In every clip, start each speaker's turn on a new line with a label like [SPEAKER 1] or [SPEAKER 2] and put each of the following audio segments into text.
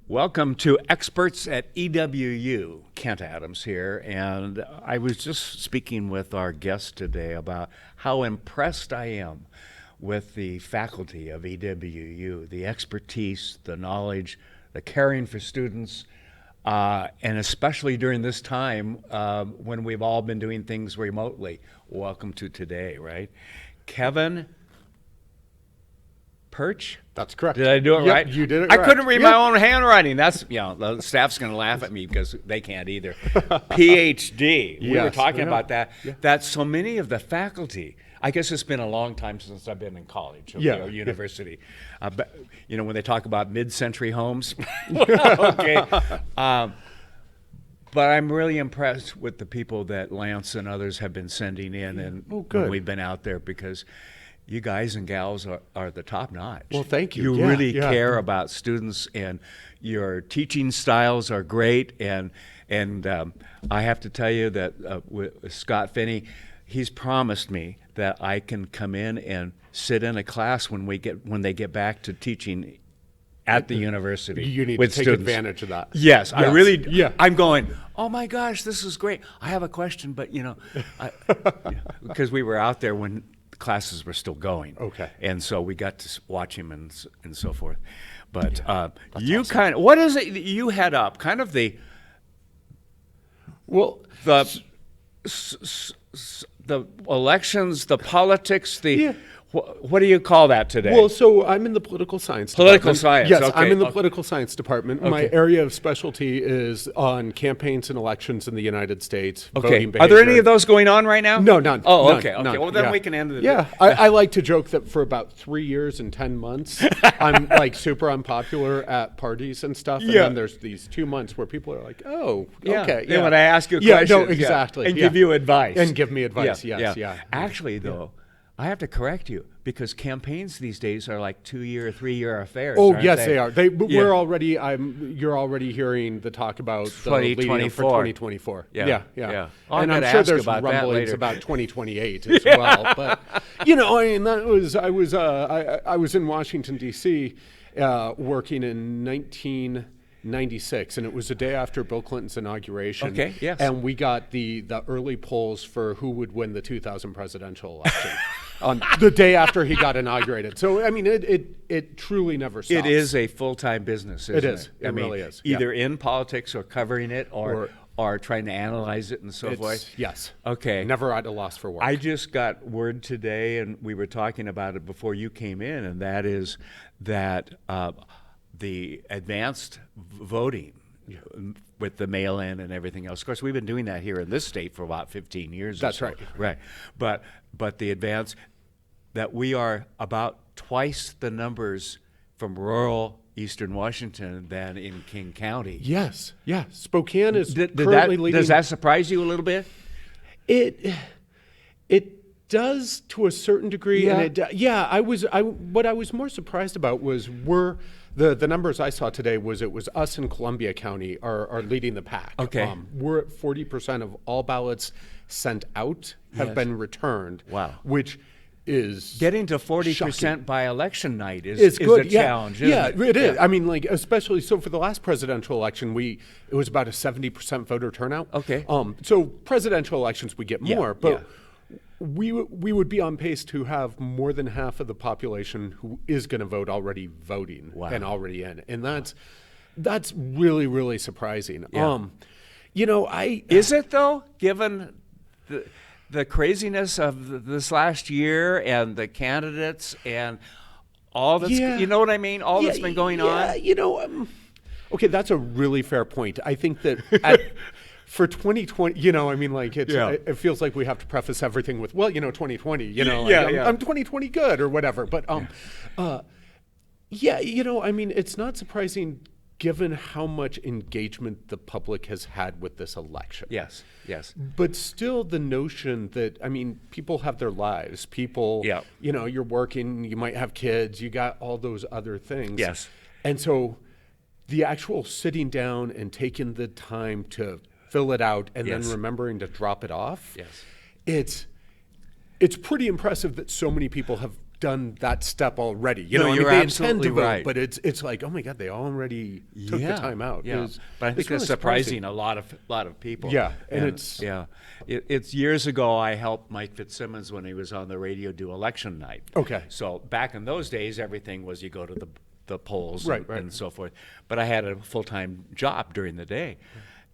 [SPEAKER 1] Welcome to Experts at EWU. Kent Adams here, and I was just speaking with our guest today about how impressed I am with the faculty of EWU, the expertise, the knowledge, the caring for students, and especially during this time when we've all been doing things remotely. Welcome to today, right? Kevin Pirch?
[SPEAKER 2] That's correct.
[SPEAKER 1] Did I do it right?
[SPEAKER 2] You did it
[SPEAKER 1] I
[SPEAKER 2] right.
[SPEAKER 1] couldn't read my own handwriting. That's, the staff's going to laugh at me because they can't either. PhD. We were talking about that. Yeah. That so many of the faculty, I guess it's been a long time since I've been in college or university. But, when they talk about mid-century homes, okay. But I'm really impressed with the people that Lance and others have been sending in, and when we've been out there, because you guys and gals are the top notch.
[SPEAKER 2] Well, thank you.
[SPEAKER 1] You really care about students, and your teaching styles are great. And I have to tell you that with Scott Finney, he's promised me that I can come in and sit in a class when they get back to teaching at the university.
[SPEAKER 2] You need
[SPEAKER 1] with
[SPEAKER 2] to take
[SPEAKER 1] students.
[SPEAKER 2] advantage of that.
[SPEAKER 1] Yes, I really.
[SPEAKER 2] Yeah.
[SPEAKER 1] I'm going, oh my gosh, this is great. I have a question, but because we were out there when classes were still going.
[SPEAKER 2] Okay.
[SPEAKER 1] And so we got to watch him and so forth. But you
[SPEAKER 2] awesome.
[SPEAKER 1] kind of, what is it that you head up? Kind of the elections, the politics, what do you call that today?
[SPEAKER 2] Well, so I'm in the political science
[SPEAKER 1] Political
[SPEAKER 2] department.
[SPEAKER 1] science,
[SPEAKER 2] Yes,
[SPEAKER 1] okay.
[SPEAKER 2] I'm in the political science department.
[SPEAKER 1] Okay.
[SPEAKER 2] My area of specialty is on campaigns and elections in the United States.
[SPEAKER 1] Okay.
[SPEAKER 2] Voting
[SPEAKER 1] Are
[SPEAKER 2] behavior.
[SPEAKER 1] there any of those going on right now?
[SPEAKER 2] No, none.
[SPEAKER 1] Oh,
[SPEAKER 2] None,
[SPEAKER 1] okay. Okay.
[SPEAKER 2] none.
[SPEAKER 1] Well, then we can end it.
[SPEAKER 2] Yeah, I like to joke that for about 3 years and 10 months, I'm like super unpopular at parties and stuff. And then there's these 2 months where people are like, oh, okay.
[SPEAKER 1] Yeah. When I ask you a question.
[SPEAKER 2] No, exactly.
[SPEAKER 1] And give you advice.
[SPEAKER 2] And give me advice, yes.
[SPEAKER 1] Actually, though, I have to correct you, because campaigns these days are like 2-year, 3-year affairs.
[SPEAKER 2] Oh,
[SPEAKER 1] aren't
[SPEAKER 2] yes,
[SPEAKER 1] they?
[SPEAKER 2] they are. We're already. You're already hearing the talk about the leading up for 2024.
[SPEAKER 1] Yeah. Oh,
[SPEAKER 2] And I'm
[SPEAKER 1] gotta
[SPEAKER 2] sure
[SPEAKER 1] ask
[SPEAKER 2] there's
[SPEAKER 1] about that
[SPEAKER 2] rumblings
[SPEAKER 1] later.
[SPEAKER 2] about 2028 as well. But I was in Washington D.C. Working in 1996, and it was the day after Bill Clinton's inauguration.
[SPEAKER 1] Okay, yes.
[SPEAKER 2] And we got the early polls for who would win the 2000 presidential election on the day after he got inaugurated. So, I mean, it truly never stops.
[SPEAKER 1] It is a full-time business, isn't it?
[SPEAKER 2] It is. It really is.
[SPEAKER 1] Either in politics or covering it or trying to analyze it and so forth.
[SPEAKER 2] Yes.
[SPEAKER 1] Okay.
[SPEAKER 2] Never at a loss for work.
[SPEAKER 1] I just got word today, and we were talking about it before you came in, and that is that the advanced voting with the mail-in and everything else. Of course, we've been doing that here in this state for about 15 years.
[SPEAKER 2] That's
[SPEAKER 1] or so. Right. But the advance, that we are about twice the numbers from rural Eastern Washington than in King County.
[SPEAKER 2] Yes. Yeah. Spokane is currently leading.
[SPEAKER 1] Does that surprise you a little bit?
[SPEAKER 2] It does to a certain degree.
[SPEAKER 1] Yeah.
[SPEAKER 2] And what I was more surprised about was the numbers I saw today was it was us in Columbia County are leading the pack.
[SPEAKER 1] Okay.
[SPEAKER 2] We're at 40% of all ballots sent out have been returned.
[SPEAKER 1] Wow.
[SPEAKER 2] Which is
[SPEAKER 1] getting to 40%
[SPEAKER 2] shocking.
[SPEAKER 1] by election night is
[SPEAKER 2] good.
[SPEAKER 1] a challenge, isn't it?
[SPEAKER 2] It is. I mean, like, especially so for the last presidential election, it was about a 70% voter turnout.
[SPEAKER 1] Okay.
[SPEAKER 2] So presidential elections we get more, but we would be on pace to have more than half of the population who is going to vote already voting and already in, and that's really, really surprising.
[SPEAKER 1] Yeah.
[SPEAKER 2] Is
[SPEAKER 1] it though, given the craziness of this last year and the candidates and all that's, you know what I mean? All that's been going on?
[SPEAKER 2] Okay, that's a really fair point. I think that for 2020, it feels like we have to preface everything with, 2020, I'm 2020 good or whatever. But, it's not surprising given how much engagement the public has had with this election.
[SPEAKER 1] Yes.
[SPEAKER 2] But still the notion that, people have their lives. People, you're working, you might have kids, you got all those other things.
[SPEAKER 1] Yes.
[SPEAKER 2] And so the actual sitting down and taking the time to fill it out and then remembering to drop it off, it's pretty impressive that so many people have done that step already. You
[SPEAKER 1] No,
[SPEAKER 2] know, I mean,
[SPEAKER 1] you're
[SPEAKER 2] they intend to
[SPEAKER 1] absolutely
[SPEAKER 2] vote,
[SPEAKER 1] right.
[SPEAKER 2] but it's like, oh my God, they already took the time out.
[SPEAKER 1] Yeah,
[SPEAKER 2] It's-
[SPEAKER 1] but I think
[SPEAKER 2] it's really
[SPEAKER 1] that's surprising a lot of people.
[SPEAKER 2] Yeah, and
[SPEAKER 1] it's years ago I helped Mike Fitzsimmons when he was on the radio do election night.
[SPEAKER 2] Okay.
[SPEAKER 1] So back in those days, everything was you go to the polls
[SPEAKER 2] Right,
[SPEAKER 1] and so forth. But I had a full-time job during the day.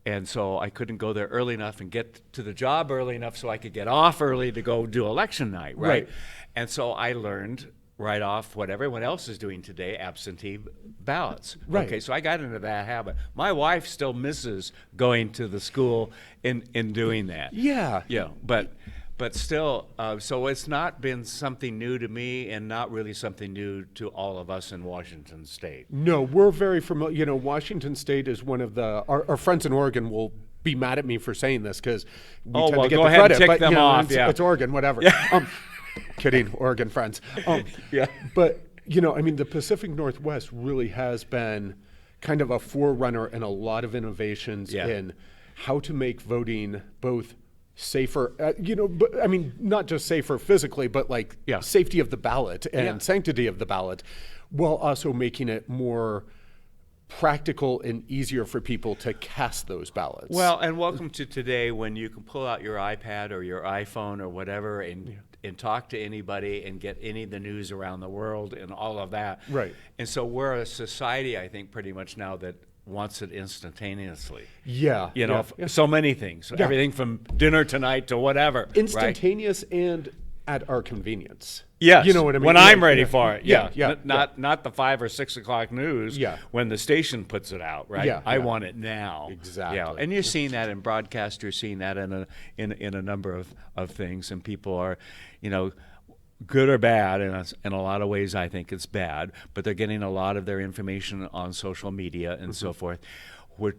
[SPEAKER 1] And so I couldn't go there early enough and get to the job early enough so I could get off early to go do election night, right?
[SPEAKER 2] Right.
[SPEAKER 1] And so I learned right off what everyone else is doing today, absentee ballots.
[SPEAKER 2] Right.
[SPEAKER 1] Okay, so I got into that habit. My wife still misses going to the school in doing that.
[SPEAKER 2] Yeah.
[SPEAKER 1] Yeah, but still, so it's not been something new to me and not really something new to all of us in Washington State.
[SPEAKER 2] No, we're very familiar. You know, Washington State is one of our friends in Oregon will be mad at me for saying this because we tend to get
[SPEAKER 1] go
[SPEAKER 2] the
[SPEAKER 1] ahead
[SPEAKER 2] credit.
[SPEAKER 1] and tick
[SPEAKER 2] But
[SPEAKER 1] them
[SPEAKER 2] you know,
[SPEAKER 1] off.
[SPEAKER 2] it's Oregon, whatever. Kidding, Oregon friends.
[SPEAKER 1] Yeah.
[SPEAKER 2] But you know, I mean, the Pacific Northwest really has been kind of a forerunner in a lot of innovations in how to make voting both safer, you know, but I mean, not just safer physically, but like safety of the ballot and sanctity of the ballot, while also making it more practical and easier for people to cast those ballots.
[SPEAKER 1] Well, and welcome to today when you can pull out your iPad or your iPhone or whatever and talk to anybody and get any of the news around the world and all of that.
[SPEAKER 2] Right.
[SPEAKER 1] And so we're a society, I think, pretty much now that wants it instantaneously.
[SPEAKER 2] Yeah.
[SPEAKER 1] You know, so many things. Everything from dinner tonight to whatever.
[SPEAKER 2] Instantaneous and at our convenience.
[SPEAKER 1] Yes.
[SPEAKER 2] You know what I mean?
[SPEAKER 1] When I'm ready for it.
[SPEAKER 2] Yeah.
[SPEAKER 1] Not the 5 or 6 o'clock news.
[SPEAKER 2] Yeah.
[SPEAKER 1] When the station puts it out, right?
[SPEAKER 2] Yeah.
[SPEAKER 1] I want it now.
[SPEAKER 2] Exactly.
[SPEAKER 1] Yeah. And you're seeing that in broadcast. You're seeing that in a number of things, and people are, you know, good or bad. In a lot of ways, I think it's bad. But they're getting a lot of their information on social media and so forth, which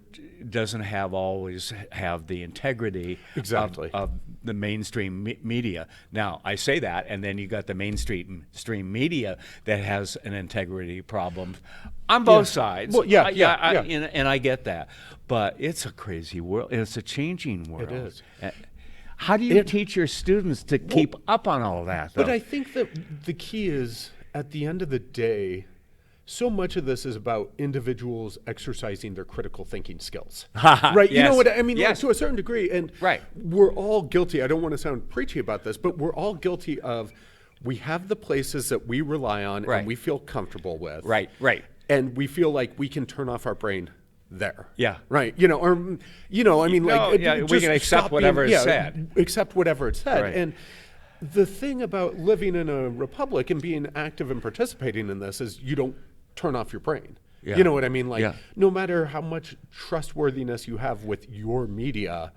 [SPEAKER 1] doesn't always have the integrity of the mainstream media. Now, I say that, and then you got the mainstream media that has an integrity problem on both sides.
[SPEAKER 2] Well,
[SPEAKER 1] and I get that. But it's a crazy world. It's a changing world.
[SPEAKER 2] It is.
[SPEAKER 1] How do you teach your students to keep up on all of that, though?
[SPEAKER 2] But I think that the key is, at the end of the day, so much of this is about individuals exercising their critical thinking skills. Right? You know what I mean? Like, to a certain degree. And we're all guilty. I don't want to sound preachy about this, but we're all guilty of, we have the places that we rely on and we feel comfortable with.
[SPEAKER 1] Right.
[SPEAKER 2] And we feel like we can turn off our brain there.
[SPEAKER 1] Yeah.
[SPEAKER 2] Right. You know, or, you know, I mean, like,
[SPEAKER 1] we can accept whatever is said.
[SPEAKER 2] Accept whatever it's said.
[SPEAKER 1] Right.
[SPEAKER 2] And the thing about living in a republic and being active and participating in this is you don't turn off your brain. You know what I mean? Like, no matter how much trustworthiness you have with your media,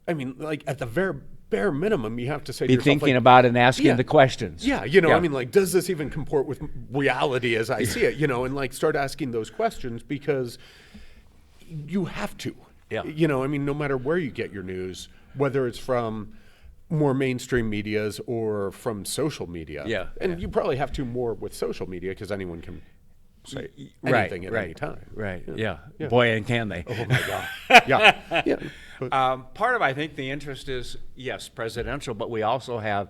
[SPEAKER 2] I mean, like, at the very bare minimum, you have to say to yourself,
[SPEAKER 1] thinking
[SPEAKER 2] like,
[SPEAKER 1] about and asking the questions.
[SPEAKER 2] Yeah, you know, I mean, like, does this even comport with reality as I see it? You know, and like start asking those questions because you have to.
[SPEAKER 1] Yeah.
[SPEAKER 2] You know, I mean, no matter where you get your news, whether it's from more mainstream medias or from social media.
[SPEAKER 1] Yeah.
[SPEAKER 2] And you probably have to more with social media because anyone can say anything at any time.
[SPEAKER 1] Right. Yeah. Boy, and can they.
[SPEAKER 2] Oh my God. Yeah.
[SPEAKER 1] Part of, I think, the interest is, yes, presidential, but we also have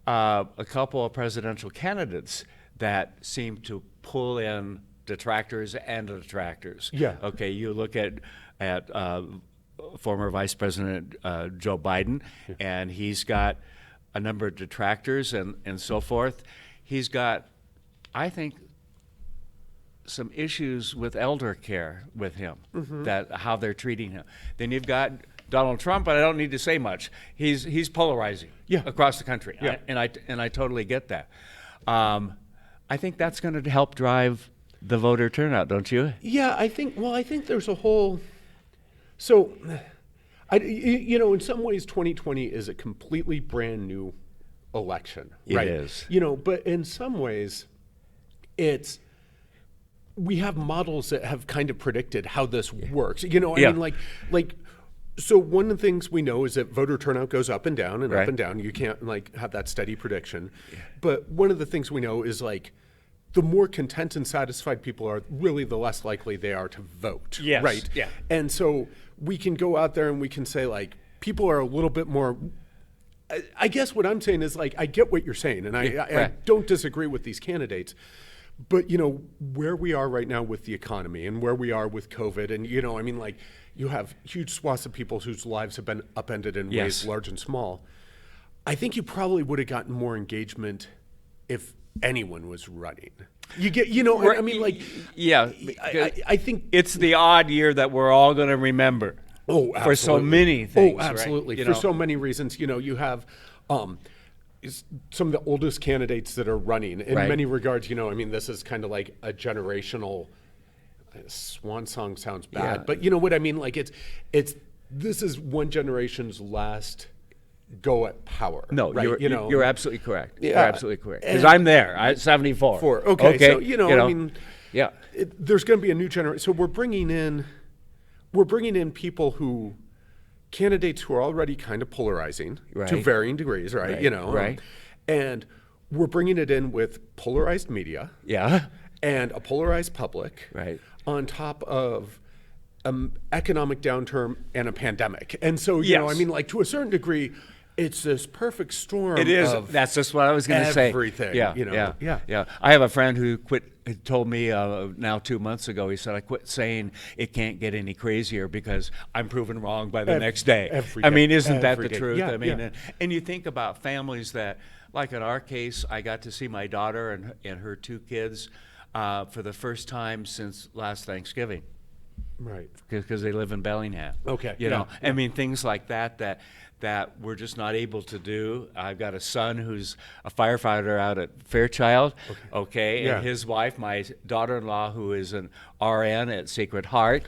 [SPEAKER 1] a couple of presidential candidates that seem to pull in detractors and detractors.
[SPEAKER 2] Yeah.
[SPEAKER 1] Okay, you look at former Vice President Joe Biden, and he's got a number of detractors and so forth. He's got, I think, some issues with elder care with him, that how they're treating him. Then you've got Donald Trump, and I don't need to say much. He's polarizing across the country, and I totally get that. I think that's going to help drive the voter turnout, don't you?
[SPEAKER 2] Yeah, I think there's a whole. So, you know, in some ways, 2020 is a completely brand new election, right?
[SPEAKER 1] It is.
[SPEAKER 2] You know, but in some ways, we have models that have kind of predicted how this works. You know, I mean, like, so one of the things we know is that voter turnout goes up and down and up and down. You can't like have that steady prediction. But one of the things we know is like, the more content and satisfied people are, really the less likely they are to vote.
[SPEAKER 1] Yes.
[SPEAKER 2] Right?
[SPEAKER 1] Yeah.
[SPEAKER 2] And so we can go out there and we can say, like, people are a little bit more I guess what I'm saying is, like, I get what you're saying, and I don't disagree with these candidates. But, where we are right now with the economy and where we are with COVID, and, like, you have huge swaths of people whose lives have been upended in ways large and small. I think you probably would have gotten more engagement if anyone was running. You get, I mean, like, I think
[SPEAKER 1] it's the odd year that we're all going to remember.
[SPEAKER 2] Oh, absolutely.
[SPEAKER 1] For so many things.
[SPEAKER 2] Oh, absolutely.
[SPEAKER 1] Right?
[SPEAKER 2] For so many reasons. You have some of the oldest candidates that are running. In many regards, I mean, this is kind of like a generational swan song sounds bad, but you know what I mean? Like this is one generation's last go at power.
[SPEAKER 1] No,
[SPEAKER 2] right?
[SPEAKER 1] You're absolutely correct.
[SPEAKER 2] Yeah.
[SPEAKER 1] You're absolutely correct. Because I'm there. I'm 74.
[SPEAKER 2] Okay. So, I mean,
[SPEAKER 1] yeah.
[SPEAKER 2] There's going to be a new generation. So we're bringing in people candidates who are already kind of polarizing to varying degrees, right?
[SPEAKER 1] Right.
[SPEAKER 2] And we're bringing it in with polarized media.
[SPEAKER 1] Yeah.
[SPEAKER 2] And a polarized public.
[SPEAKER 1] Right.
[SPEAKER 2] On top of economic downturn and a pandemic. And so, I mean, like, to a certain degree, it's this perfect storm.
[SPEAKER 1] It is.
[SPEAKER 2] Of
[SPEAKER 1] That's just what I was going to say.
[SPEAKER 2] Everything.
[SPEAKER 1] Yeah. I have a friend who told me now 2 months ago, he said, I quit saying it can't get any crazier because I'm proven wrong by the next day.
[SPEAKER 2] I
[SPEAKER 1] mean, isn't that the truth?
[SPEAKER 2] Yeah,
[SPEAKER 1] I mean, and you think about families that, like in our case, I got to see my daughter and her 2 kids for the first time since last Thanksgiving.
[SPEAKER 2] Right.
[SPEAKER 1] Because they live in Bellingham.
[SPEAKER 2] Okay.
[SPEAKER 1] I mean, things like that we're just not able to do. I've got a son who's a firefighter out at Fairchild, and his wife, my daughter-in-law, who is an RN at Sacred Heart,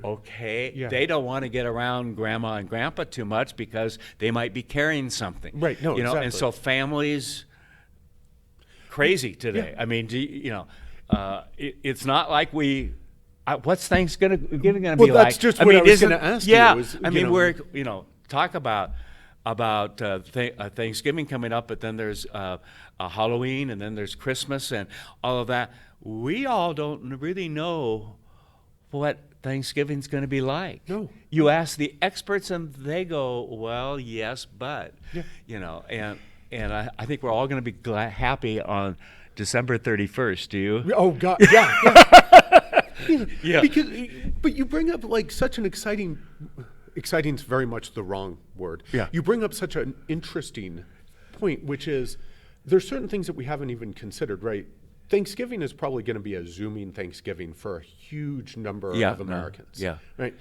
[SPEAKER 1] they don't want to get around grandma and grandpa too much because they might be carrying something.
[SPEAKER 2] Right, no, exactly.
[SPEAKER 1] And so families, crazy today. Yeah. I mean, it's not like what's Thanksgiving going to be like?
[SPEAKER 2] Well, that's just what I was going to ask you.
[SPEAKER 1] I mean, we're, talk about Thanksgiving coming up, but then there's Halloween, and then there's Christmas and all of that. We all don't really know what Thanksgiving's going to be like.
[SPEAKER 2] No.
[SPEAKER 1] You ask the experts, and they go, well, yes, but, and I think we're all going to be happy on December 31st, do you?
[SPEAKER 2] Oh, God, yeah. Yeah. But you bring up, like, such an exciting's very much the wrong word.
[SPEAKER 1] Yeah.
[SPEAKER 2] You bring up such an interesting point, which is there's certain things that we haven't even considered, right? Thanksgiving is probably going to be a Zooming Thanksgiving for a huge number of Americans. Right?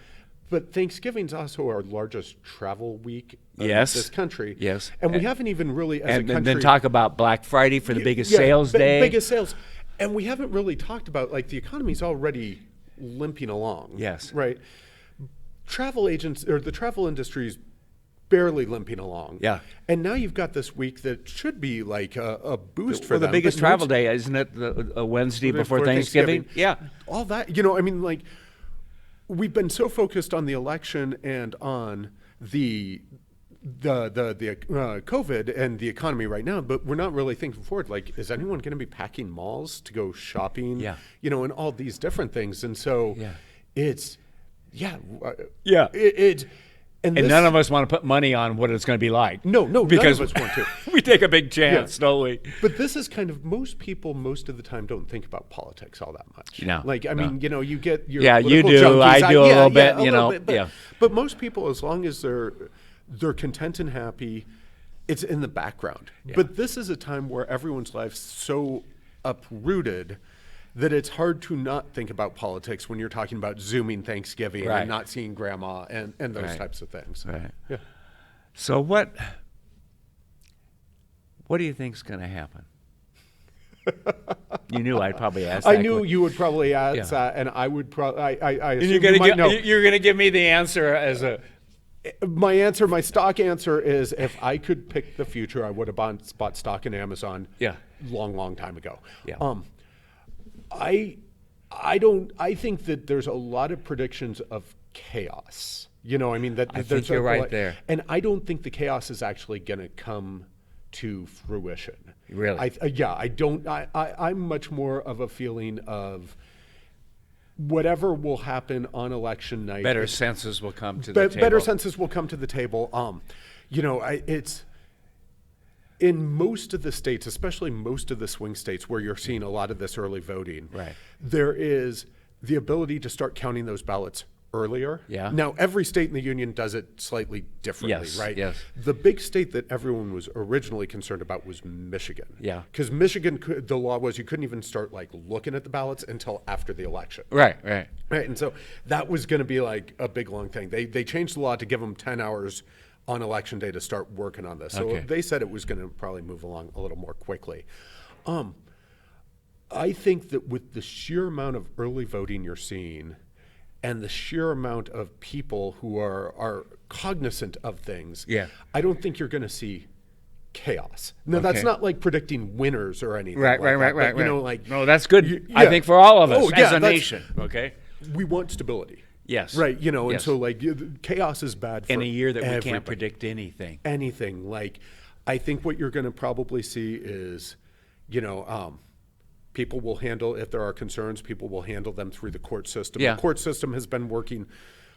[SPEAKER 2] But Thanksgiving's also our largest travel week in this country.
[SPEAKER 1] Yes.
[SPEAKER 2] And we haven't even really, as a country...
[SPEAKER 1] And then talk about Black Friday for the biggest sales day.
[SPEAKER 2] Biggest sales. And we haven't really talked about, like, the economy's already limping along.
[SPEAKER 1] Yes.
[SPEAKER 2] Right? Travel agents, or the travel industry's barely limping along.
[SPEAKER 1] Yeah.
[SPEAKER 2] And now you've got this week that should be like a boost for them.
[SPEAKER 1] The biggest travel day, isn't it? A Wednesday before Thanksgiving? Yeah.
[SPEAKER 2] All that, I mean, like, we've been so focused on the election and on the COVID and the economy right now, but we're not really thinking forward. Like, is anyone going to be packing malls to go shopping?
[SPEAKER 1] Yeah.
[SPEAKER 2] And all these different things. And so it's, and
[SPEAKER 1] none of us want to put money on what it's going to be like.
[SPEAKER 2] No,
[SPEAKER 1] because
[SPEAKER 2] none of us want to.
[SPEAKER 1] We take a big chance, don't we?
[SPEAKER 2] But this is kind of, most people most of the time don't think about politics all that much.
[SPEAKER 1] No.
[SPEAKER 2] Like, I mean, you get your
[SPEAKER 1] you do.
[SPEAKER 2] junkies.
[SPEAKER 1] I do a little bit,
[SPEAKER 2] But most people, as long as they're content and happy, it's in the background. Yeah. But this is a time where everyone's life's so uprooted that it's hard to not think about politics when you're talking about Zooming Thanksgiving and not seeing grandma and those types of things.
[SPEAKER 1] Right.
[SPEAKER 2] Yeah.
[SPEAKER 1] So what do you think's going to happen? You knew I'd probably ask that.
[SPEAKER 2] I knew you would probably ask that, and I would probably. I
[SPEAKER 1] and you're going to give me the answer as a.
[SPEAKER 2] My stock answer is, if I could pick the future, I would have bought stock in Amazon. Long time ago.
[SPEAKER 1] Yeah.
[SPEAKER 2] I think that there's a lot of predictions of chaos. I mean, that
[SPEAKER 1] I think you're right there.
[SPEAKER 2] And I don't think the chaos is actually going to come to fruition.
[SPEAKER 1] Really?
[SPEAKER 2] I don't. I'm much more of a feeling of whatever will happen on election night.
[SPEAKER 1] Better senses will come to the table.
[SPEAKER 2] Better senses will come to the table. in most of the states, especially most of the swing states where you're seeing a lot of this early voting,
[SPEAKER 1] Right.
[SPEAKER 2] there is the ability to start counting those ballots earlier.
[SPEAKER 1] Yeah.
[SPEAKER 2] Now, every state in the union does it slightly differently,
[SPEAKER 1] Yes,
[SPEAKER 2] right?
[SPEAKER 1] yes.
[SPEAKER 2] The big state that everyone was originally concerned about was Michigan.
[SPEAKER 1] Yeah.
[SPEAKER 2] Because Michigan, the law was you couldn't even start like looking at the ballots until after the election.
[SPEAKER 1] Right.
[SPEAKER 2] Right. And so that was going to be like a big, long thing. They changed the law to give them 10 hours on election day to start working on this. So
[SPEAKER 1] Okay.
[SPEAKER 2] they said it was going to probably move along a little more quickly. I think that with the sheer amount of early voting you're seeing and the sheer amount of people who are cognizant of things,
[SPEAKER 1] Yeah.
[SPEAKER 2] I don't think you're going to see chaos. Now, that's
[SPEAKER 1] Okay.
[SPEAKER 2] not like predicting winners or anything
[SPEAKER 1] Right.
[SPEAKER 2] like that, but, you know,
[SPEAKER 1] Right.
[SPEAKER 2] like,
[SPEAKER 1] No, that's good.
[SPEAKER 2] yeah.
[SPEAKER 1] I think for all of us
[SPEAKER 2] Oh, yeah,
[SPEAKER 1] as a
[SPEAKER 2] that's-
[SPEAKER 1] nation. Okay.
[SPEAKER 2] we want stability.
[SPEAKER 1] Yes.
[SPEAKER 2] Right, you know, and
[SPEAKER 1] Yes.
[SPEAKER 2] so like chaos is bad for
[SPEAKER 1] In a year that we
[SPEAKER 2] everybody.
[SPEAKER 1] can't predict anything.
[SPEAKER 2] Anything. Like, I think what you're going to probably see is, you know, people will handle, if there are concerns, people will handle them through the court system.
[SPEAKER 1] Yeah.
[SPEAKER 2] The court system has been working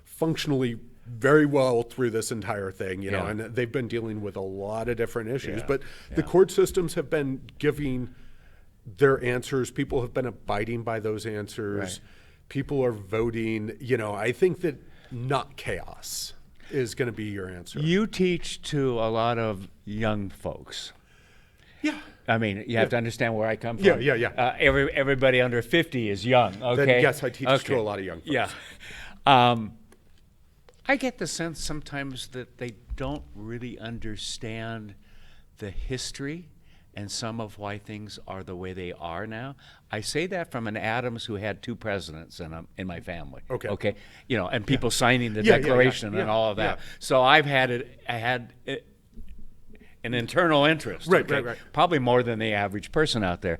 [SPEAKER 2] functionally very well through this entire thing, you know,
[SPEAKER 1] Yeah.
[SPEAKER 2] and they've been dealing with a lot of different issues.
[SPEAKER 1] Yeah.
[SPEAKER 2] But the court systems have been giving their answers. People have been abiding by those answers.
[SPEAKER 1] Right.
[SPEAKER 2] People are voting. You know, I think that not chaos is going to be your answer.
[SPEAKER 1] You teach to a lot of young folks.
[SPEAKER 2] Yeah.
[SPEAKER 1] I mean, you have to understand where I come from.
[SPEAKER 2] Yeah.
[SPEAKER 1] Everybody under 50 is young. Okay.
[SPEAKER 2] Yes, I teach to a lot of young folks.
[SPEAKER 1] Yeah. I get the sense sometimes that they don't really understand the history and some of why things are the way they are now. I say that from an Adams who had 2 presidents in my family.
[SPEAKER 2] Okay.
[SPEAKER 1] Okay. You know, and people signing the
[SPEAKER 2] Yeah,
[SPEAKER 1] Declaration and
[SPEAKER 2] yeah,
[SPEAKER 1] all of that.
[SPEAKER 2] yeah.
[SPEAKER 1] So I had an internal interest.
[SPEAKER 2] Right,
[SPEAKER 1] okay?
[SPEAKER 2] right.
[SPEAKER 1] Probably more than the average person out there.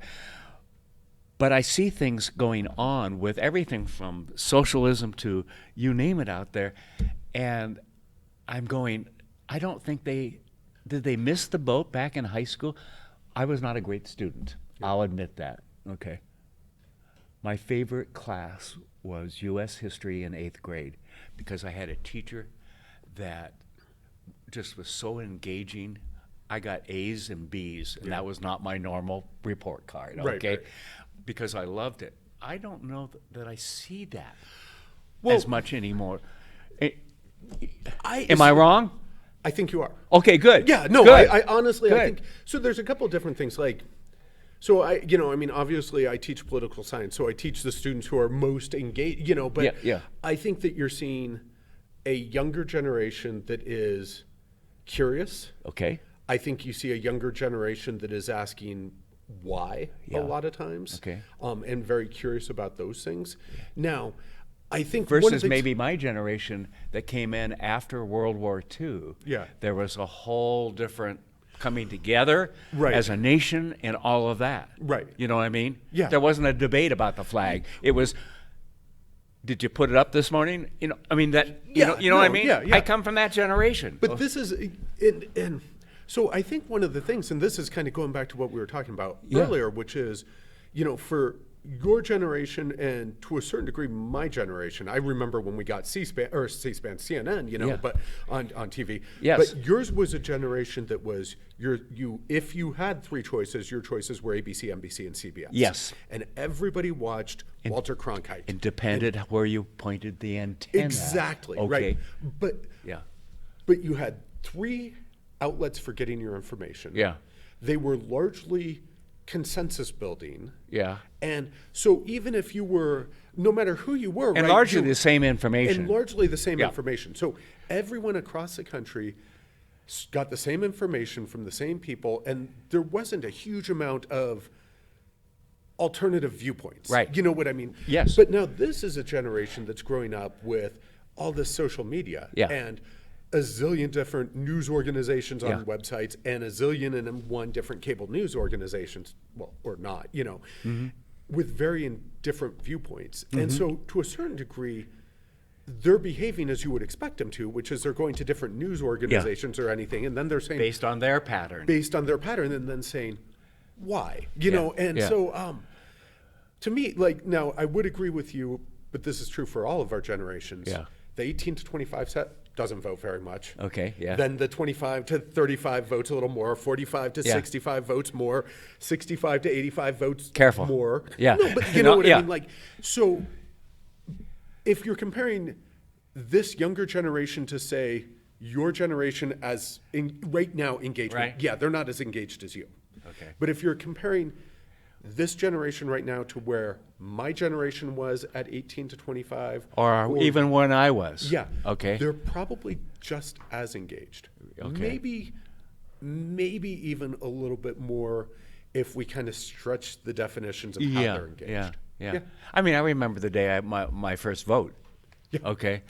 [SPEAKER 1] But I see things going on with everything from socialism to you name it out there. And I'm going, I don't think did they miss the boat back in high school? I was not a great student. I'll admit that. Okay. My favorite class was U.S. history in 8th grade because I had a teacher that just was so engaging. I got A's and B's, and that was not my normal report card, okay?
[SPEAKER 2] Right.
[SPEAKER 1] Because I loved it. I don't know that I see that
[SPEAKER 2] Well-
[SPEAKER 1] as much anymore.
[SPEAKER 2] I
[SPEAKER 1] Am I wrong?
[SPEAKER 2] I think you are.
[SPEAKER 1] Okay, good.
[SPEAKER 2] Yeah, no,
[SPEAKER 1] Good.
[SPEAKER 2] I honestly, I
[SPEAKER 1] Good.
[SPEAKER 2] think, so there's a couple of different things, like, so I, you know, I mean, obviously I teach political science, so I teach the students who are most engaged, you know, but
[SPEAKER 1] Yeah.
[SPEAKER 2] I think that you're seeing a younger generation that is curious.
[SPEAKER 1] Okay.
[SPEAKER 2] I think you see a younger generation that is asking why
[SPEAKER 1] Yeah.
[SPEAKER 2] a lot of times,
[SPEAKER 1] Okay.
[SPEAKER 2] And very curious about those things. Now, I think one of the
[SPEAKER 1] Versus
[SPEAKER 2] things-
[SPEAKER 1] maybe my generation that came in after World War II.
[SPEAKER 2] Yeah.
[SPEAKER 1] There was a whole different coming together
[SPEAKER 2] Right.
[SPEAKER 1] as a nation and all of that.
[SPEAKER 2] Right.
[SPEAKER 1] You know what I mean?
[SPEAKER 2] Yeah.
[SPEAKER 1] There wasn't a debate about the flag. It was, did you put it up this morning? You know, I mean that. You know
[SPEAKER 2] no,
[SPEAKER 1] what I mean?
[SPEAKER 2] yeah.
[SPEAKER 1] I come from that generation.
[SPEAKER 2] But this is, and so I think one of the things, and this is kind of going back to what we were talking about earlier, which is, you know, for your generation and to a certain degree my generation, I remember when we got CNN, you know,
[SPEAKER 1] Yeah.
[SPEAKER 2] but on TV.
[SPEAKER 1] Yes.
[SPEAKER 2] But yours was a generation that was if you had 3 choices, your choices were ABC, NBC, and CBS.
[SPEAKER 1] Yes.
[SPEAKER 2] And everybody watched Walter Cronkite.
[SPEAKER 1] it depended where you pointed the antenna.
[SPEAKER 2] Exactly.
[SPEAKER 1] Okay.
[SPEAKER 2] Right. But
[SPEAKER 1] Yeah.
[SPEAKER 2] But you had 3 outlets for getting your information.
[SPEAKER 1] Yeah.
[SPEAKER 2] They were largely consensus building.
[SPEAKER 1] Yeah.
[SPEAKER 2] And so even if you were, no matter who you were,
[SPEAKER 1] And
[SPEAKER 2] right,
[SPEAKER 1] largely
[SPEAKER 2] you-
[SPEAKER 1] the same information.
[SPEAKER 2] And largely the same
[SPEAKER 1] Yeah.
[SPEAKER 2] information. So everyone across the country got the same information from the same people, and there wasn't a huge amount of alternative viewpoints.
[SPEAKER 1] Right.
[SPEAKER 2] You know what I mean?
[SPEAKER 1] Yes.
[SPEAKER 2] But now this is a generation that's growing up with all this social media.
[SPEAKER 1] Yeah.
[SPEAKER 2] And a zillion different news organizations on
[SPEAKER 1] Yeah.
[SPEAKER 2] websites and a zillion and one different cable news organizations, well, or not, you know, with varying different viewpoints. And so to a certain degree, they're behaving as you would expect them to, which is they're going to different news organizations or anything, and then they're saying,
[SPEAKER 1] Based on their pattern.
[SPEAKER 2] based on their pattern, and then saying, why? You know, and
[SPEAKER 1] Yeah.
[SPEAKER 2] so to me, like, now I would agree with you, but this is true for all of our generations.
[SPEAKER 1] Yeah.
[SPEAKER 2] The 18 to 25 doesn't vote very much.
[SPEAKER 1] Okay, yeah.
[SPEAKER 2] Then the 25 to 35 votes a little more, 45 to 65 votes more, 65 to 85 votes more.
[SPEAKER 1] Yeah.
[SPEAKER 2] No, but you know what I mean? Like, so if you're comparing this younger generation to, say, your generation as right now engagement,
[SPEAKER 1] right.
[SPEAKER 2] yeah, they're not as engaged as you.
[SPEAKER 1] Okay.
[SPEAKER 2] But if you're comparing this generation right now to where my generation was at 18 to 25.
[SPEAKER 1] Or even when I was.
[SPEAKER 2] Yeah.
[SPEAKER 1] Okay.
[SPEAKER 2] They're probably just as engaged.
[SPEAKER 1] Okay.
[SPEAKER 2] Maybe even a little bit more if we kind of stretch the definitions of how they're engaged.
[SPEAKER 1] Yeah. I mean, I remember the day my first vote. Yeah. Okay.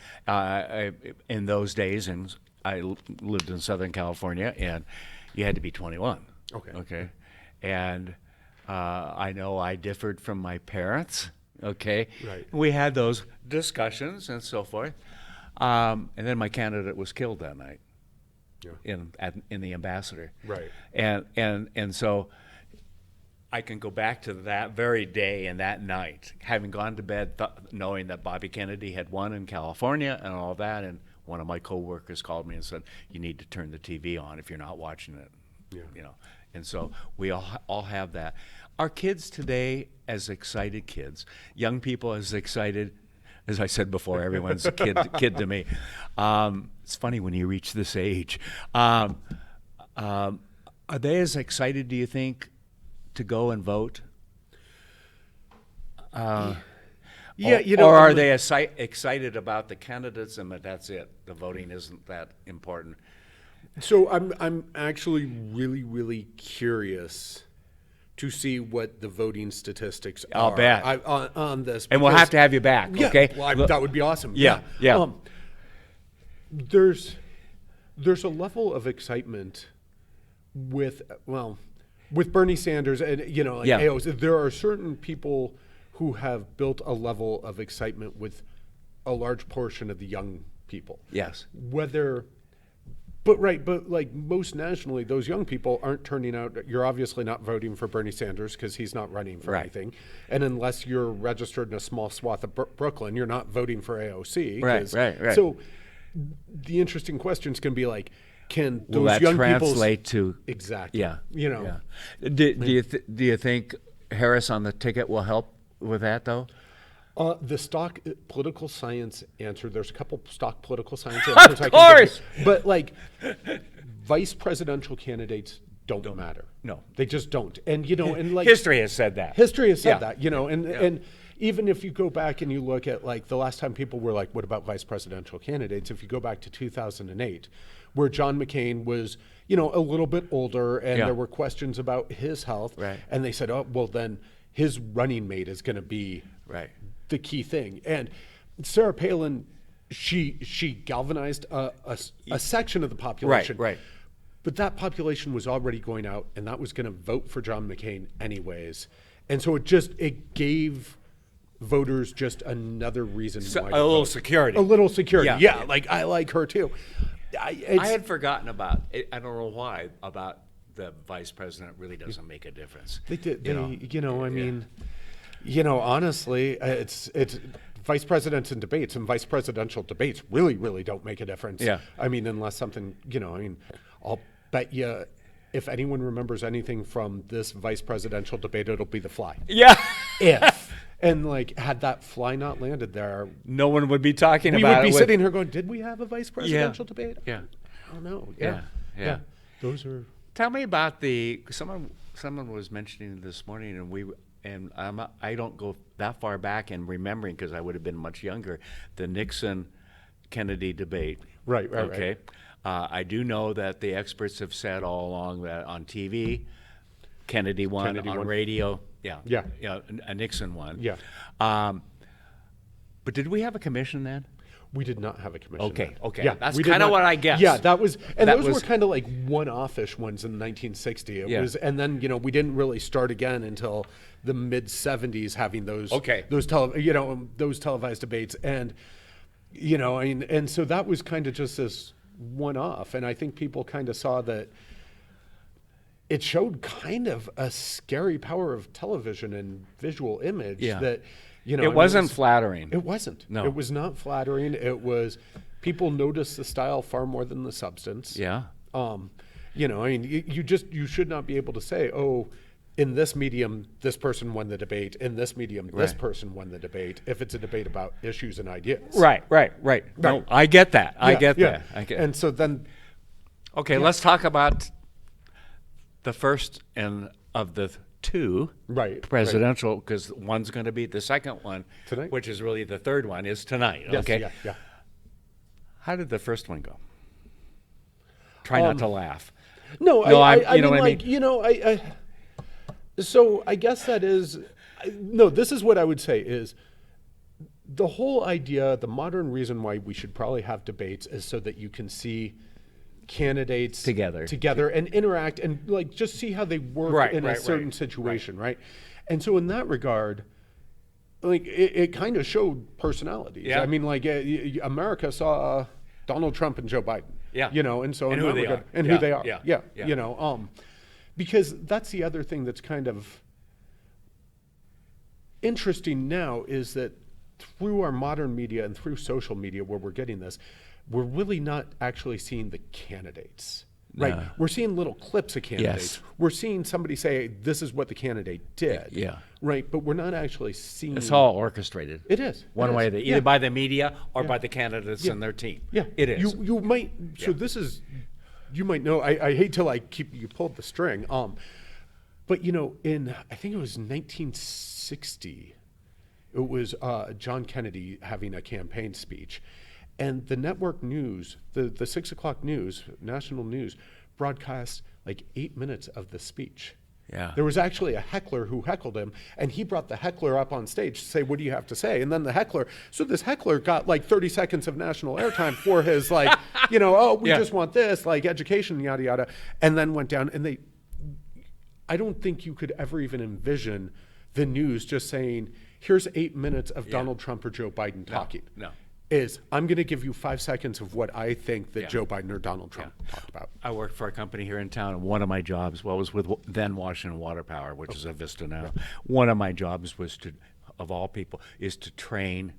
[SPEAKER 1] In those days, and I lived in Southern California, and you had to be 21.
[SPEAKER 2] Okay.
[SPEAKER 1] Okay. And I know I differed from my parents. Okay.
[SPEAKER 2] Right.
[SPEAKER 1] We had those discussions and so forth. And then my candidate was killed that night. Yeah. In the Ambassador.
[SPEAKER 2] Right.
[SPEAKER 1] And so I can go back to that very day and that night, having gone to bed knowing that Bobby Kennedy had won in California and all that, and one of my coworkers called me and said, "You need to turn the TV on if you're not watching it."
[SPEAKER 2] Yeah.
[SPEAKER 1] You know, and so we all have that. Our kids today, as excited kids, young people as excited, as I said before, everyone's a kid to me. It's funny when you reach this age. Are they as excited, do you think, to go and vote?
[SPEAKER 2] Yeah,
[SPEAKER 1] or are they excited about the candidates and that's it? The voting isn't that important.
[SPEAKER 2] So I'm actually really, really curious to see what the voting statistics are.
[SPEAKER 1] I'll bet.
[SPEAKER 2] On this.
[SPEAKER 1] And we'll have to have you back,
[SPEAKER 2] yeah,
[SPEAKER 1] okay?
[SPEAKER 2] Well, that would be awesome.
[SPEAKER 1] Yeah.
[SPEAKER 2] There's a level of excitement with Bernie Sanders and AOC. There are certain people who have built a level of excitement with a large portion of the young people.
[SPEAKER 1] Yes.
[SPEAKER 2] But like most nationally, those young people aren't turning out. You're obviously not voting for Bernie Sanders because he's not running for anything. And unless you're registered in a small swath of Brooklyn, you're not voting for AOC.
[SPEAKER 1] Right.
[SPEAKER 2] So the interesting questions can be like, can those
[SPEAKER 1] will that
[SPEAKER 2] young
[SPEAKER 1] translate to
[SPEAKER 2] exactly?
[SPEAKER 1] Yeah.
[SPEAKER 2] Yeah.
[SPEAKER 1] Do you think Harris on the ticket will help with that though?
[SPEAKER 2] The stock political science answer. There's a couple stock political science answers.
[SPEAKER 1] Of course,
[SPEAKER 2] but like vice presidential candidates don't matter.
[SPEAKER 1] No,
[SPEAKER 2] they just don't. And and like
[SPEAKER 1] history has said that.
[SPEAKER 2] History has said that. And even if you go back and you look at like the last time people were like, what about vice presidential candidates? If you go back to 2008, where John McCain was a little bit older and there were questions about his health, and they said, oh well, then his running mate is going to be the key thing. And Sarah Palin, she galvanized a section of the population.
[SPEAKER 1] Right.
[SPEAKER 2] But that population was already going out, and that was going to vote for John McCain anyways. And so it gave voters just another reason why.
[SPEAKER 1] A little security.
[SPEAKER 2] A little security. Yeah. Like I like her too.
[SPEAKER 1] I had forgotten about it. I don't know why about the vice president really doesn't make a difference.
[SPEAKER 2] Honestly, it's vice presidents and debates and vice presidential debates really don't make a difference.
[SPEAKER 1] Yeah.
[SPEAKER 2] I mean, unless something, I'll bet you if anyone remembers anything from this vice presidential debate, it'll be the fly.
[SPEAKER 1] Yeah.
[SPEAKER 2] And like, had that fly not landed there,
[SPEAKER 1] no one would be talking about it.
[SPEAKER 2] We would be sitting here going, did we have a vice presidential debate?
[SPEAKER 1] Yeah.
[SPEAKER 2] I don't know.
[SPEAKER 1] Yeah.
[SPEAKER 2] Those are.
[SPEAKER 1] Tell me about someone was mentioning this morning, and I don't go that far back in remembering because I would have been much younger, the Nixon-Kennedy debate.
[SPEAKER 2] Right.
[SPEAKER 1] Okay. I do know that the experts have said all along that on TV, Kennedy won, on radio, a Nixon won.
[SPEAKER 2] Yeah.
[SPEAKER 1] But did we have a commission then?
[SPEAKER 2] We did not have a commission.
[SPEAKER 1] Okay.
[SPEAKER 2] Yeah,
[SPEAKER 1] that's kind of what I guessed.
[SPEAKER 2] Yeah, those were kind of like one-off-ish ones in 1960. It was, and then we didn't really start again until the mid 70s having those those televised debates, and and so that was kind of just this one-off, and I think people kind of saw that it showed kind of a scary power of television and visual image that.
[SPEAKER 1] It wasn't flattering.
[SPEAKER 2] It wasn't.
[SPEAKER 1] No.
[SPEAKER 2] It was not flattering. It was People notice the style far more than the substance.
[SPEAKER 1] Yeah.
[SPEAKER 2] You know, I mean, you should not be able to say, oh, in this medium, this person won the debate. In this medium, this person won the debate. If it's a debate about issues and ideas.
[SPEAKER 1] Right. No, I get that. I get that.
[SPEAKER 2] And so then,
[SPEAKER 1] okay, let's talk about the first of the two presidential, because one's going to be the second one
[SPEAKER 2] tonight,
[SPEAKER 1] which is really the third one, is tonight.
[SPEAKER 2] Yes,
[SPEAKER 1] okay.
[SPEAKER 2] Yeah.
[SPEAKER 1] How did the first one go? Try not to laugh.
[SPEAKER 2] No, I mean, like,
[SPEAKER 1] mean?
[SPEAKER 2] you know, so I guess that is, no, this is what I would say is the whole idea, the modern reason why we should probably have debates is so that you can see candidates together and interact and like just see how they work in a certain situation, right? And so in that regard, like it kind of showed personalities.
[SPEAKER 1] Yeah.
[SPEAKER 2] I mean, like America saw Donald Trump and Joe Biden.
[SPEAKER 1] Yeah.
[SPEAKER 2] You know, and so
[SPEAKER 1] and
[SPEAKER 2] in
[SPEAKER 1] who
[SPEAKER 2] that
[SPEAKER 1] they
[SPEAKER 2] regard,
[SPEAKER 1] are.
[SPEAKER 2] and
[SPEAKER 1] Yeah.
[SPEAKER 2] who they are.
[SPEAKER 1] Yeah.
[SPEAKER 2] You know, because that's the other thing that's kind of interesting now is that through our modern media and through social media where we're getting this, we're really not actually seeing the candidates. Right.
[SPEAKER 1] No.
[SPEAKER 2] We're seeing little clips of candidates.
[SPEAKER 1] Yes.
[SPEAKER 2] We're seeing somebody say, this is what the candidate did.
[SPEAKER 1] Yeah.
[SPEAKER 2] Right. But we're not actually seeing.
[SPEAKER 1] It's all orchestrated.
[SPEAKER 2] It is.
[SPEAKER 1] One way or the other, either by the media or by the candidates
[SPEAKER 2] Yeah.
[SPEAKER 1] and their team.
[SPEAKER 2] Yeah.
[SPEAKER 1] It is.
[SPEAKER 2] You might, so this is, you might know, I hate to like keep, you pulled the string. But you know, I think it was 1960, it was John Kennedy having a campaign speech. And the network news, the 6 o'clock news, national news, broadcast like 8 minutes of the speech.
[SPEAKER 1] Yeah.
[SPEAKER 2] There was actually a heckler who heckled him, and he brought the heckler up on stage to say, what do you have to say? And then the heckler, so this heckler got like 30 seconds of national airtime for his like, you know, oh, we just want this, like education, yada, yada. And then went down, and I don't think you could ever even envision the news just saying, here's 8 minutes of Donald Trump or Joe Biden talking.
[SPEAKER 1] No.
[SPEAKER 2] I'm going to give you 5 seconds of what I think that Joe Biden or Donald Trump talked about.
[SPEAKER 1] I work for a company here in town, and one of my jobs, was with then Washington Water Power, which is a Vista now. One of my jobs was to, of all people, is to train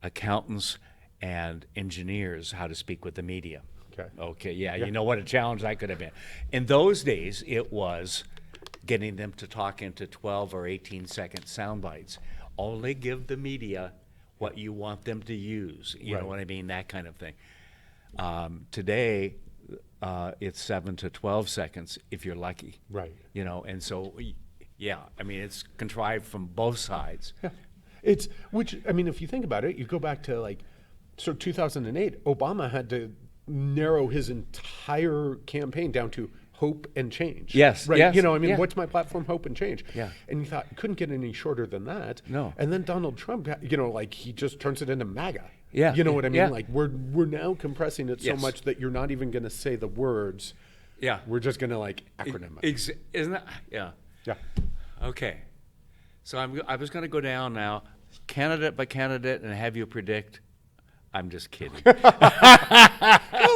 [SPEAKER 1] accountants and engineers how to speak with the media. Okay, you know what a challenge that could have been. In those days, it was getting them to talk into 12 or 18-second sound bites. Only give the media what you want them to use. You know what I mean? That kind of thing. Today, it's 7 to 12 seconds if you're lucky.
[SPEAKER 2] Right.
[SPEAKER 1] You know, and so, I mean, it's contrived from both sides.
[SPEAKER 2] Yeah. Which, I mean, if you think about it, you go back to like, so 2008, Obama had to narrow his entire campaign down to hope and change.
[SPEAKER 1] Yes.
[SPEAKER 2] Right.
[SPEAKER 1] Yes,
[SPEAKER 2] You know, I mean, what's my platform? Hope and change.
[SPEAKER 1] Yeah.
[SPEAKER 2] And you thought, couldn't get any shorter than that.
[SPEAKER 1] No.
[SPEAKER 2] And then Donald Trump, you know, like he just turns it into MAGA.
[SPEAKER 1] Yeah.
[SPEAKER 2] You know what I mean?
[SPEAKER 1] Yeah.
[SPEAKER 2] Like we're now compressing it so much that you're not even going to say the words.
[SPEAKER 1] Yeah.
[SPEAKER 2] We're just going to like acronym it.
[SPEAKER 1] Isn't that? Yeah.
[SPEAKER 2] Yeah.
[SPEAKER 1] Okay. So I was going to go down now, candidate by candidate, and have you predict. I'm just kidding.
[SPEAKER 2] Oh,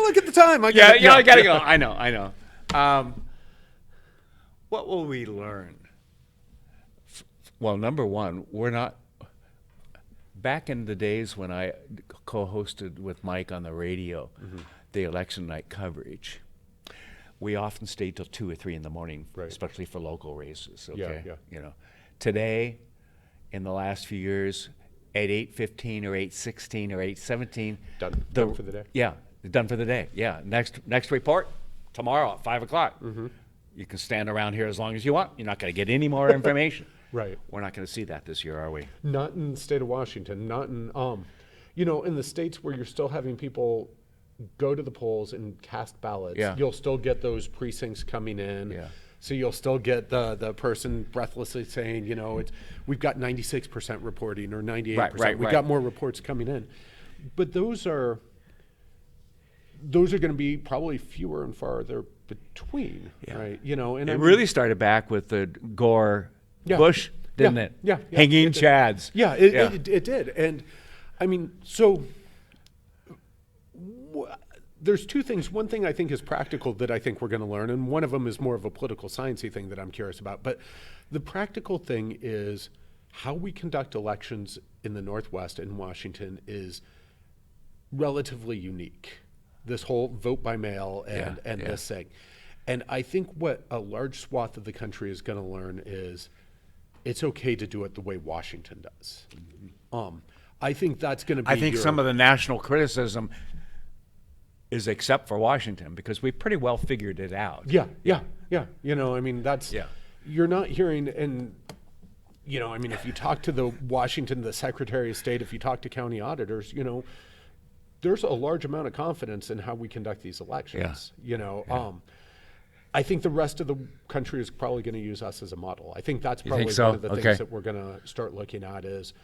[SPEAKER 2] look at the time. I
[SPEAKER 1] gotta go. I know. What will we learn? Well, number one, we're not. Back in the days when I co-hosted with Mike on the radio, the election night coverage, we often stayed till 2 or 3 in the morning, especially for local races. Okay, you know, today, in the last few years, at 8:15 or 8:16 or 8:17,
[SPEAKER 2] done for the day.
[SPEAKER 1] Yeah, done for the day. Yeah, next report tomorrow at 5 o'clock. You can stand around here as long as you want. You're not going to get any more information.
[SPEAKER 2] Right.
[SPEAKER 1] We're not going to see that this year, are we?
[SPEAKER 2] Not in the state of Washington. Not in you know, in the states where you're still having people go to the polls and cast ballots. You'll still get those precincts coming in.
[SPEAKER 1] Yeah.
[SPEAKER 2] So you'll still get the person breathlessly saying, you know, we've got 96% reporting or 98%. We've got more reports coming in. But those are going to be probably fewer and farther between, right? You know, and
[SPEAKER 1] it really started back with the Gore Bush, didn't it?
[SPEAKER 2] Yeah.
[SPEAKER 1] Hanging chads.
[SPEAKER 2] Yeah, it did. And I mean, so there's two things. One thing I think is practical that I think we're going to learn, and one of them is more of a political sciencey thing that I'm curious about. But the practical thing is how we conduct elections in the Northwest in Washington is relatively unique. This whole vote by mail and this thing. And I think what a large swath of the country is going to learn is it's okay to do it the way Washington does. I think that's going to be
[SPEAKER 1] I think some of the national criticism is except for Washington, because we pretty well figured it out.
[SPEAKER 2] Yeah. You know, I mean, that's, you're not hearing, and, you know, I mean, if you talk to the Washington, the Secretary of State, if you talk to county auditors, you know, there's a large amount of confidence in how we conduct these elections. You know, I think the rest of the country is probably going to use us as a model. I think that's probably one of the things that we're going to start looking at is,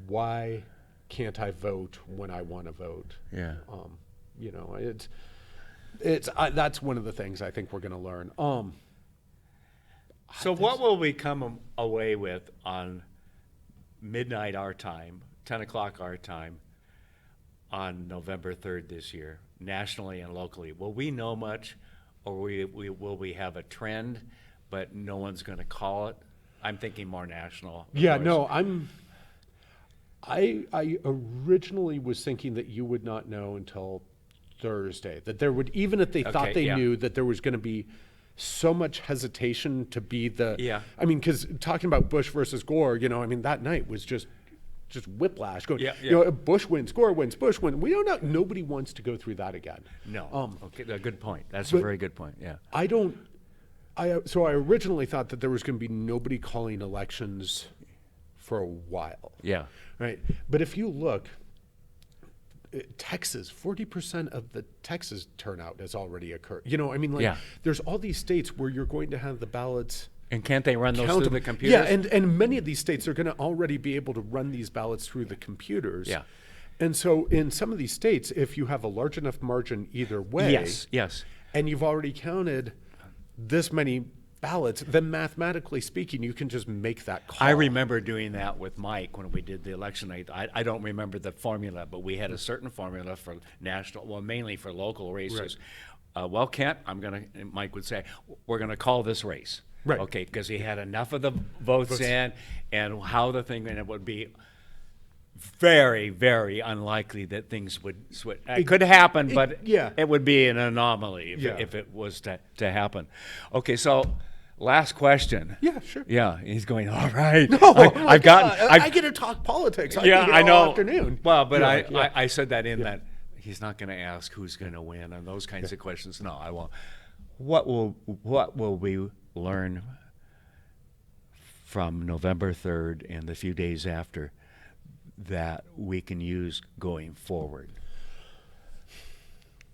[SPEAKER 2] why can't I vote when I want to vote? You know, that's one of the things I think we're going to learn.
[SPEAKER 1] So what will we come away with on midnight our time, 10 o'clock our time, on November 3rd this year, nationally and locally? Will we know much, or will we have a trend, but no one's going to call it? I'm thinking more national.
[SPEAKER 2] Yeah, no, I originally was thinking that you would not know until Thursday, that there would, even if they thought they knew, that there was going to be so much hesitation to be the, I mean, because talking about Bush versus Gore, you know, I mean, that night was just whiplash going, you know, Bush wins, Gore wins, Bush wins. We don't know, nobody wants to go through that again.
[SPEAKER 1] No. Okay, a good point. That's a very good point,
[SPEAKER 2] So I originally thought that there was going to be nobody calling elections for a while. Right. But if you look, Texas, 40% of the Texas turnout has already occurred. You know, I mean, like, there's all these states where you're going to have the ballots.
[SPEAKER 1] And can't they run those through the computers?
[SPEAKER 2] Yeah, and many of these states are going to already be able to run these ballots through the computers. And so in some of these states, if you have a large enough margin either way, and you've already counted this many ballots, then mathematically speaking, you can just make that call.
[SPEAKER 1] I remember doing that with Mike when we did the election. I don't remember the formula, but we had a certain formula for national, well, mainly for local races. Well, Kent, Mike would say, we're going to call this race. Okay, because he had enough of the votes in, and how the thing, and it would be very, very unlikely that things would switch. It could happen, but it would be an anomaly if it was to happen. Okay, so last question.
[SPEAKER 2] Yeah, sure.
[SPEAKER 1] Yeah, he's going, all right.
[SPEAKER 2] No, I get to talk politics.
[SPEAKER 1] I know.
[SPEAKER 2] All afternoon.
[SPEAKER 1] Well, but I said that that he's not going to ask who's going to win and those kinds of questions. No, I won't. What will we learn from November 3rd and the few days after that we can use going forward?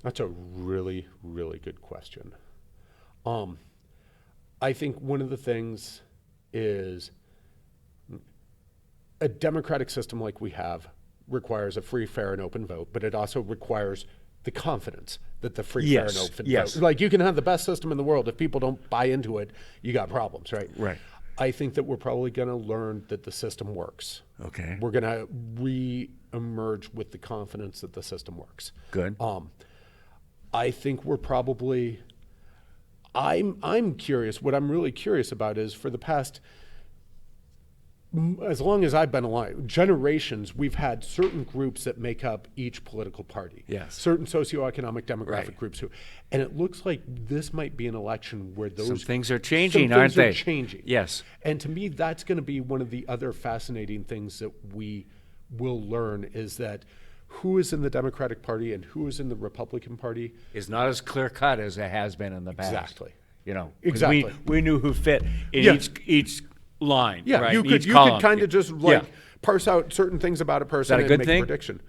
[SPEAKER 2] That's a really, really good question. I think one of the things is a democratic system like we have requires a free, fair, and open vote, but it also requires the confidence that the free, fair, and open vote. Like, you can have the best system in the world. If people don't buy into it, you got problems, right?
[SPEAKER 1] Right.
[SPEAKER 2] I think that we're probably going to learn that the system works.
[SPEAKER 1] Okay.
[SPEAKER 2] We're going to re-emerge with the confidence that the system works.
[SPEAKER 1] Good.
[SPEAKER 2] I think we're probably, I'm curious, what I'm really curious about is, for the past, as long as I've been alive, generations, we've had certain groups that make up each political party. Certain socioeconomic demographic groups and it looks like this might be an election where
[SPEAKER 1] some things are changing, aren't they? Yes.
[SPEAKER 2] And to me, that's going to be one of the other fascinating things that we will learn, is that who is in the Democratic Party and who is in the Republican Party
[SPEAKER 1] is not as clear cut as it has been in the past.
[SPEAKER 2] Exactly.
[SPEAKER 1] You know,
[SPEAKER 2] exactly.
[SPEAKER 1] We knew who fit in each line.
[SPEAKER 2] Yeah,
[SPEAKER 1] right?
[SPEAKER 2] you could kind of just parse out certain things about a person and make a prediction.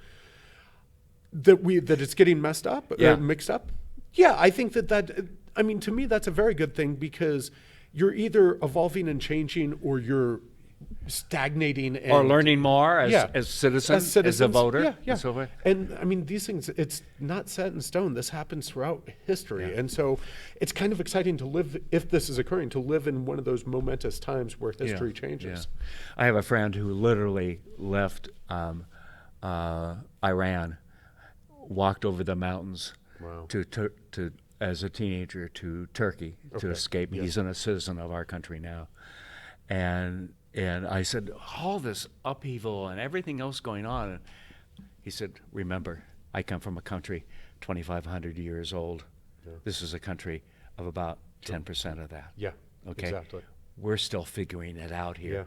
[SPEAKER 2] That it's getting messed up, mixed up. Yeah, I think that I mean, to me, that's a very good thing, because you're either evolving and changing, or you're stagnating
[SPEAKER 1] or learning more as citizens, as a voter.
[SPEAKER 2] And so forth. And I mean, these things, it's not set in stone. This happens throughout history. And so it's kind of exciting to live, if this is occurring, to live in one of those momentous times where history changes.
[SPEAKER 1] I have a friend who literally left Iran, walked over the mountains to as a teenager to Turkey to escape. He's a citizen of our country now. And I said, all this upheaval and everything else going on. And he said, remember, I come from a country 2,500 years old. This is a country of about 10% of that.
[SPEAKER 2] Yeah,
[SPEAKER 1] Okay.
[SPEAKER 2] exactly.
[SPEAKER 1] We're still figuring it out here.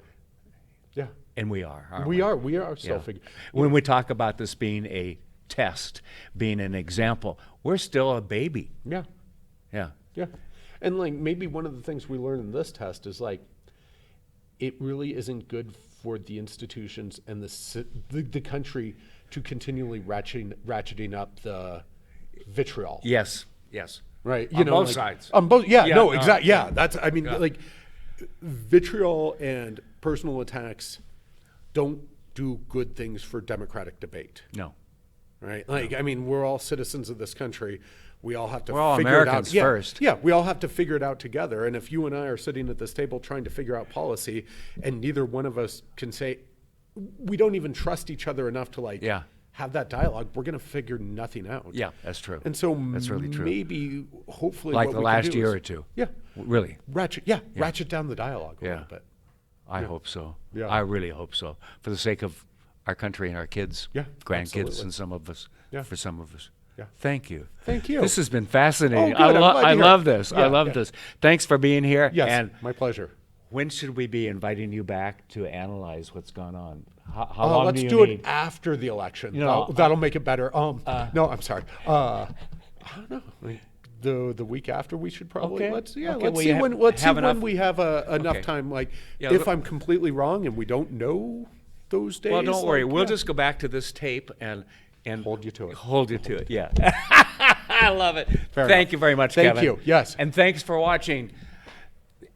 [SPEAKER 2] Yeah.
[SPEAKER 1] And we are, aren't
[SPEAKER 2] We are still
[SPEAKER 1] Yeah.
[SPEAKER 2] figuring.
[SPEAKER 1] When we talk about this being a test, being an example, we're still a baby.
[SPEAKER 2] Yeah.
[SPEAKER 1] Yeah.
[SPEAKER 2] Yeah. And like maybe one of the things we learned in this test is like it really isn't good for the institutions and the country to continually ratcheting up the vitriol.
[SPEAKER 1] Yes. Yes.
[SPEAKER 2] Right.
[SPEAKER 1] On both sides.
[SPEAKER 2] On both. Yeah.
[SPEAKER 1] Yeah,
[SPEAKER 2] No.
[SPEAKER 1] no,
[SPEAKER 2] Exactly. Yeah.
[SPEAKER 1] yeah.
[SPEAKER 2] That's. I mean, like vitriol and personal attacks don't do good things for democratic debate.
[SPEAKER 1] No.
[SPEAKER 2] Right. Like I mean, we're all citizens of this country. We all have to
[SPEAKER 1] We're all
[SPEAKER 2] figure
[SPEAKER 1] Americans
[SPEAKER 2] it out.
[SPEAKER 1] first.
[SPEAKER 2] Yeah, we all have to figure it out together. And if you and I are sitting at this table trying to figure out policy, and neither one of us can say, we don't even trust each other enough to like have that dialogue, we're going to figure nothing out.
[SPEAKER 1] Yeah, that's true.
[SPEAKER 2] And so
[SPEAKER 1] that's really true.
[SPEAKER 2] maybe, hopefully,
[SPEAKER 1] Like
[SPEAKER 2] what
[SPEAKER 1] the
[SPEAKER 2] we can
[SPEAKER 1] last
[SPEAKER 2] do
[SPEAKER 1] year
[SPEAKER 2] is-
[SPEAKER 1] or two.
[SPEAKER 2] Yeah,
[SPEAKER 1] Really.
[SPEAKER 2] ratchet down the dialogue a little bit.
[SPEAKER 1] I hope so.
[SPEAKER 2] Yeah.
[SPEAKER 1] I really hope so. For the sake of our country and our kids,
[SPEAKER 2] Yeah,
[SPEAKER 1] grandkids,
[SPEAKER 2] absolutely.
[SPEAKER 1] and some of us.
[SPEAKER 2] Yeah.
[SPEAKER 1] For some of us.
[SPEAKER 2] Yeah.
[SPEAKER 1] Thank you.
[SPEAKER 2] Thank you.
[SPEAKER 1] This has been fascinating.
[SPEAKER 2] Oh, good. I'm glad to
[SPEAKER 1] I
[SPEAKER 2] hear
[SPEAKER 1] love
[SPEAKER 2] it.
[SPEAKER 1] this.
[SPEAKER 2] Yeah,
[SPEAKER 1] I love
[SPEAKER 2] yeah.
[SPEAKER 1] this. Thanks for being here.
[SPEAKER 2] Yes,
[SPEAKER 1] And
[SPEAKER 2] my pleasure.
[SPEAKER 1] when should we be inviting you back to analyze what's gone on? How long
[SPEAKER 2] Let's
[SPEAKER 1] do you
[SPEAKER 2] do
[SPEAKER 1] need?
[SPEAKER 2] it after the election.
[SPEAKER 1] You know,
[SPEAKER 2] that'll make it better. No, I'm sorry. I don't know. Like, the week after we should probably
[SPEAKER 1] Okay.
[SPEAKER 2] let's
[SPEAKER 1] Okay,
[SPEAKER 2] let's
[SPEAKER 1] well,
[SPEAKER 2] see
[SPEAKER 1] you
[SPEAKER 2] when
[SPEAKER 1] enough-
[SPEAKER 2] we have enough
[SPEAKER 1] Okay.
[SPEAKER 2] time. Like
[SPEAKER 1] Yeah,
[SPEAKER 2] if
[SPEAKER 1] look-
[SPEAKER 2] I'm completely wrong and we don't know those days.
[SPEAKER 1] Well, don't worry.
[SPEAKER 2] like,
[SPEAKER 1] We'll
[SPEAKER 2] yeah.
[SPEAKER 1] just go back to this tape and
[SPEAKER 2] Hold you to it.
[SPEAKER 1] Hold you to it. Yeah. I love it.
[SPEAKER 2] Fair
[SPEAKER 1] Thank
[SPEAKER 2] enough.
[SPEAKER 1] you very much,
[SPEAKER 2] Thank
[SPEAKER 1] Kevin.
[SPEAKER 2] you. Yes.
[SPEAKER 1] And thanks for watching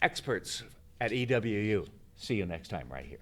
[SPEAKER 1] Experts at EWU. See you next time right here.